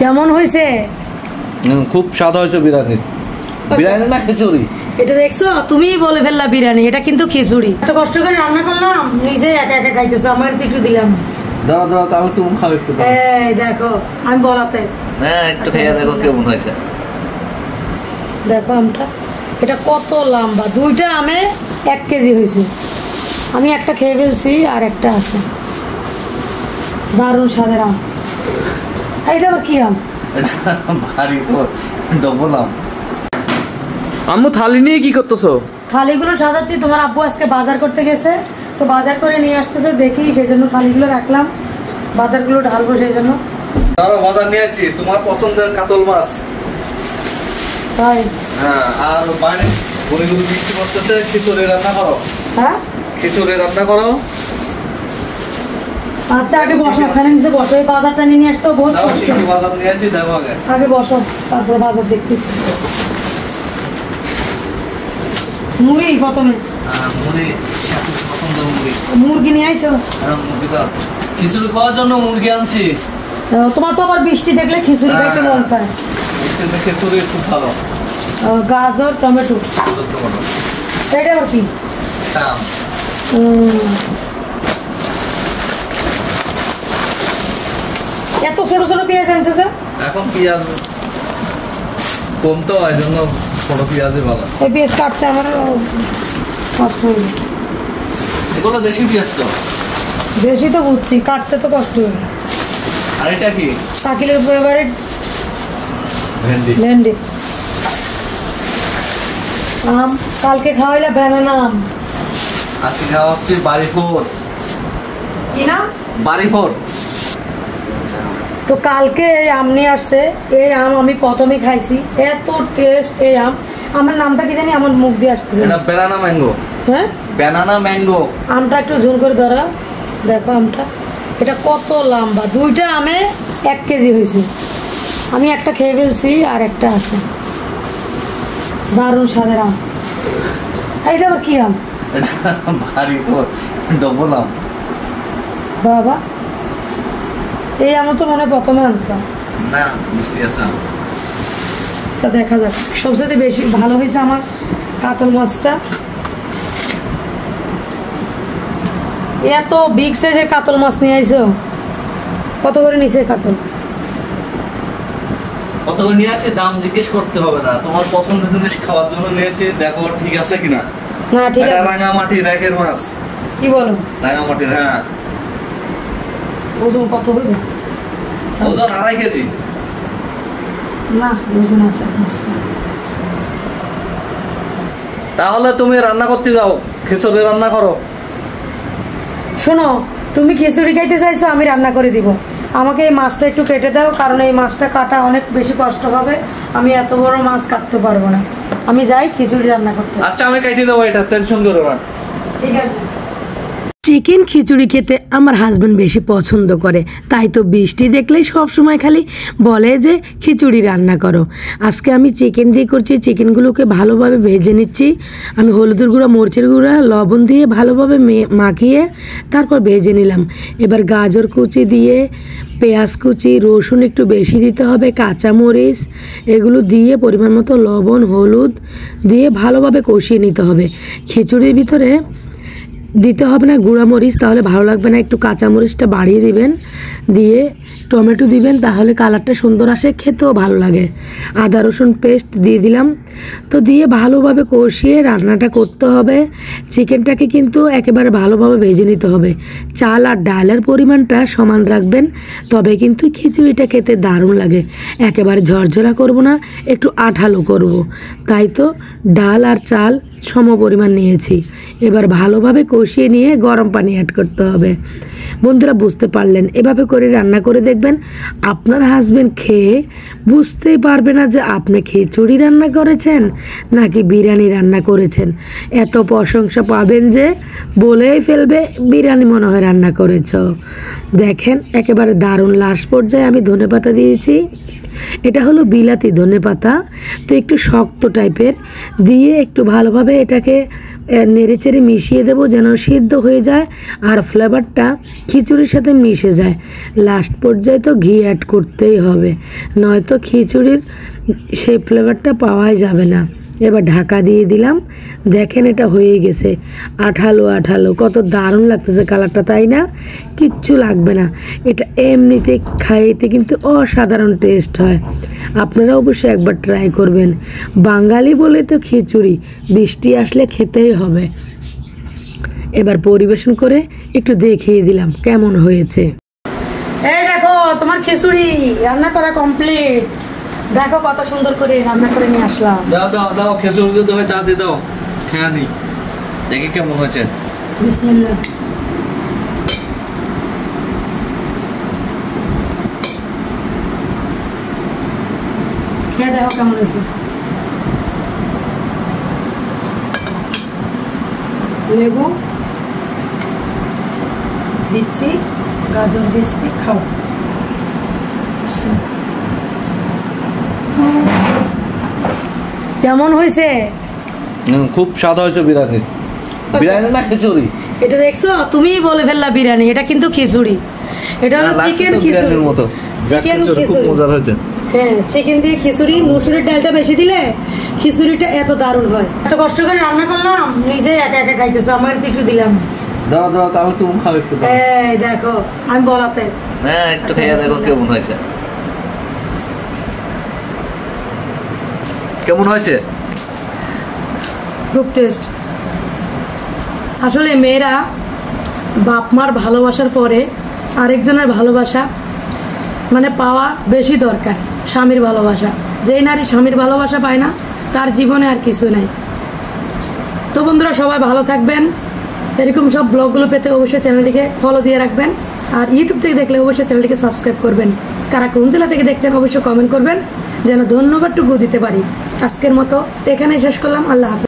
কেমন হয়েছে? খুব স্বাদ হয়েছে বিরিয়ানি। বিরিয়ানি না খিচুড়ি? এটা দেখছো, তুমিই বলে ফেললা বিরিয়ানি, এটা কিন্তু খিচুড়ি। এত কষ্ট করে রান্না করলাম, নিজে একা একা খাইতেছো, আমার একটু দিলাম। দাও দাও, তাহলে তুমি খাও একটু। এই দেখো, আমি বলাতে হ্যাঁ একটু খেয়ে দেখো কেমন হয়েছে। দেখো আমটা, এটা কত লম্বা, দুইটা আমে 1 কেজি হয়েছে। আমি একটা খেয়ে ফেলছি আর একটা আছে। দারুণ স্বাদের আম। এটা আবার কি আম? ভারী ডবল আম। আম্মু থালি নিয়ে কি করতেছো? থালিগুলো সাজাচ্ছি। তোমার আব্বু আজকে বাজার করতে গেছে, তো বাজার করে নিয়ে আসতেছে, দেখি সেই জন্য থালিগুলো রাখলাম। বাজারগুলো ঢালবো সেই জন্য। বাজার নিয়ে আসছি তোমার পছন্দের কাতল মাছ। তাই? হ্যাঁ, আর মানে গরুগুলো বৃষ্টি করতেছে, খিচুড়ি রান্না করো। হ্যাঁ, খিচুড়ি রান্না করো। আচ্ছা আগে বসো, ওখানে নিচে বসো। এই বাজারটা নিয়ে আসতো বহুত কষ্ট। বাজার নিয়ে আসি, দেখো আগে বসো, তারপর বাজার দেখতেছি। মুড়ি প্রথমে। মুড়ি পছন্দ, মুড়ি। মুরগি নিয়ে আইছো? মুরগি দাও। খিচুড়ি খাওয়ার জন্য মুরগি আনছি। তোমার তো আবার বৃষ্টি দেখলে খিচুড়ি খাইতে মন চায়। বৃষ্টিতে খিচুড়ি খুব ভালো। গাজর টমেটো। এটা আবার কি? এত ছোট ছোট পেঁয়াজ আনছে স্যার? এখন পেঁয়াজ কম তো, এই জন্য ছোট পেঁয়াজই ভালো। এই পেঁয়াজ কাটতে আমার কষ্ট হয়ে যায়। এগুলো দেশি পেঁয়াজ তো? দেশি তো বুঝছি, কাটতে তো কষ্ট হয়ে যায়। আর এটা কি? শাকিলের ফেভারিট ভেন্ডি। ভেন্ডি। আম কালকে খাওয়াইলে ব্যানানা আম। আজকে খাওয়া হচ্ছে বাড়িফোর। কি নাম? বাড়িফোর। তো কালকে এই আম নিয়ে আসছে। এই আম আমি প্রথমে খাইছি, এত টেস্ট এই আম। আমার নামটা কি জানি, আমার মুখ দিয়ে আসতেছে। এটা ব্যানানা ম্যাঙ্গো। হ্যাঁ, ব্যানানা ম্যাঙ্গো। আমটা একটু ঝুল করে ধরা, দেখো আমটা, এটা কত লম্বা, দুইটা আমে 1 কেজি হয়েছে। আমি একটা খেয়ে ফেলছি আর একটা আছে। দারুণ স্বাদের আম। এটা আবার কি আম? ভারী ডবল আম। বাবা, এই আম তো মনে প্রথমে আনছে না, মিষ্টি আছে। তা দেখা যাক। সবচেয়ে বেশি ভালো হয়েছে আমার কাতল মাছটা। এত বিগ সাইজের কাতল মাছ নিয়ে আইছো। কত করে নিছে কাতল? কত করে নিয়ে আসে দাম জিজ্ঞেস করতে হবে না, তোমার পছন্দের জিনিস খাওয়ার জন্য নিয়েছি, দেখো ঠিক আছে কিনা। না ঠিক আছে। রাঙামাটি রেখের মাছ। কি বলো? রাঙামাটির। হ্যাঁ। ওজন কত হবে? ওজন 2.5 কেজি। না, ওজন আছে মাছটা। তাহলে তুমি রান্না করতে যাও, খিচুড়ি রান্না করো। শোনো, তুমি খিচুড়ি খাইতে চাইছো, আমি রান্না করে দিব। আমাকে এই মাছটা একটু কেটে দাও, কারণ এই মাছটা কাটা অনেক বেশি কষ্ট হবে। আমি এত বড় মাছ কাটতে পারবো না। আমি যাই খিচুড়ি রান্না করতে। আচ্ছা, আমি কেটে দেবো, এটা টেনশন করো না। ঠিক আছে। চিকেন খিচুড়ি খেতে আমার হাজব্যান্ড বেশি পছন্দ করে, তাই তো বৃষ্টি দেখলেই সব সময় খালি বলে যে খিচুড়ি রান্না করো। আজকে আমি চিকেন দিয়ে করছি। চিকেনগুলোকে ভালোভাবে ভেজে নিচ্ছি। আমি হলুদের গুঁড়া, মরিচের গুঁড়া, লবণ দিয়ে ভালোভাবে মাখিয়ে তারপর ভেজে নিলাম। এবার গাজর কুচি দিয়ে, পেঁয়াজ কুচি, রসুন একটু বেশি দিতে হবে, কাঁচামরিচ, এগুলো দিয়ে পরিমাণ মতো লবণ, হলুদ দিয়ে ভালোভাবে কষিয়ে নিতে হবে। খিচুড়ির ভিতরে দিতে হবে না গুঁড়ামরিচ, তাহলে ভালো লাগবে না। একটু কাঁচামরিচটা বাড়িয়ে দিবেন, দিয়ে টমেটো দিবেন, তাহলে কালারটা সুন্দর আসে, খেতেও ভালো লাগে। আদা রসুন পেস্ট দিয়ে দিলাম। তো দিয়ে ভালোভাবে কষিয়ে রান্নাটা করতে হবে। চিকেনটাকে কিন্তু একেবারে ভালোভাবে ভেজে নিতে হবে। চাল আর ডালের পরিমাণটা সমান রাখবেন, তবে কিন্তু খিচুড়িটা খেতে দারুণ লাগে। একেবারে ঝরঝরা করব না, একটু আঠালো করব। তাই তো ডাল আর চাল সম পরিমাণ নিয়েছি। এবার ভালোভাবে কষিয়ে নিয়ে গরম পানি অ্যাড করতে হবে। বন্ধুরা বুঝতে পারলেন, এভাবে করে রান্না করে দেখবেন, আপনার হাজবেন্ড খেয়ে বুঝতেই পারবে না যে আপনি খিচুড়ি রান্না করেছেন নাকি বিরিয়ানি রান্না করেছেন। এত প্রশংসা পাবেন যে বলেই ফেলবে বিরিয়ানি মনে হয় রান্না করেছ। দেখেন একেবারে দারুণ। লাস্ট পর্যায়ে আমি ধনেপাতা দিয়েছি। এটা হলো বিলাতি ধনেপাতা, তো একটু শক্ত টাইপের, দিয়ে একটু ভালোভাবে ভালোভাবে এটাকে নেড়েচেড়ে মিশিয়ে দেবো যেন সিদ্ধ হয়ে যায় আর ফ্লেভারটা খিচুড়ির সাথে মিশে যায়। লাস্ট পর্যায়ে তো ঘি অ্যাড করতেই হবে, নয়তো খিচুড়ির সেই ফ্লেভারটা পাওয়াই যাবে না। এবার ঢাকা দিয়ে দিলাম। দেখেন এটা হয়ে গেছে, আঠালো আঠালো, কত দারুণ লাগতেছে কালারটা, তাই না? কিচ্ছু লাগবে না, এটা এমনিতে খাইতে কিন্তু অসাধারণ টেস্ট হয়। আপনারা অবশ্যই একবার ট্রাই করবেন। বাঙালি বলে তো খিচুড়ি বৃষ্টি আসলে খেতেই হবে। এবার পরিবেশন করে একটু দেখিয়ে দিলাম কেমন হয়েছে। এই দেখো তোমার খিচুড়ি রান্না করা কমপ্লিট। দেখো কত সুন্দর করে রান্না করে নিয়ে আসলাম। দাও দাও দাও, খিচুড়ি যদি হয় তাড়াতাড়ি দাও, খেয়ে নি, দেখি কেমন হয়েছে। বিসমিল্লাহ। খেয়ে দেখো কেমন হয়েছে। লেবু দিচ্ছি, গাজর দিচ্ছি, খাও। কেমন হয়েছে? খুব স্বাদ হয়েছে বিরিয়ানি। বিরিয়ানি না খিচুড়ি? এটা দেখছো, তুমি বলে ফেললা বিরিয়ানি, এটা কিন্তু খিচুড়ি। এটা হলো চিকেন খিচুড়ি মতো। চিকেন খুব খিচুড়ি মজার হয়েছে। হ্যাঁ, চিকেন দিয়ে খিচুড়ি। মুসুরির ডালটা বেশি দিলে খিচুড়িটা এত দারুণ হয়। এত কষ্ট করে রান্না করলাম, নিজে একা একা খাইতেছো, আমার একটু দিলাম। দাও দাও, তাহলে তুমি খাবে একটু। এই দেখো আমি বলাতে। হ্যাঁ, একটু খেয়ে দেখো কেমন হয়েছে। কেমন হয়েছে? খুব টেস্ট। আসলে মেয়েরা বাপ মার ভালোবাসার পরে আরেকজনের ভালোবাসা মানে পাওয়া বেশি দরকার। স্বামীর ভালোবাসা, যেই নারী স্বামীর ভালোবাসা পায় না তার জীবনে আর কিছু নাই। তো বন্ধুরা, সবাই ভালো থাকবেন। এরকম সব ব্লগগুলো পেতে অবশ্যই চ্যানেলটিকে ফলো দিয়ে রাখবেন। আর ইউটিউব থেকে দেখলে অবশ্যই চ্যানেলটিকে সাবস্ক্রাইব করবেন। কারা কোন জেলা থেকে দেখছেন অবশ্যই কমেন্ট করবেন, যেন ধন্যবাদটুকু দিতে পারি। আজকের মতো এখানে শেষ করলাম। আল্লাহ হাফেজ।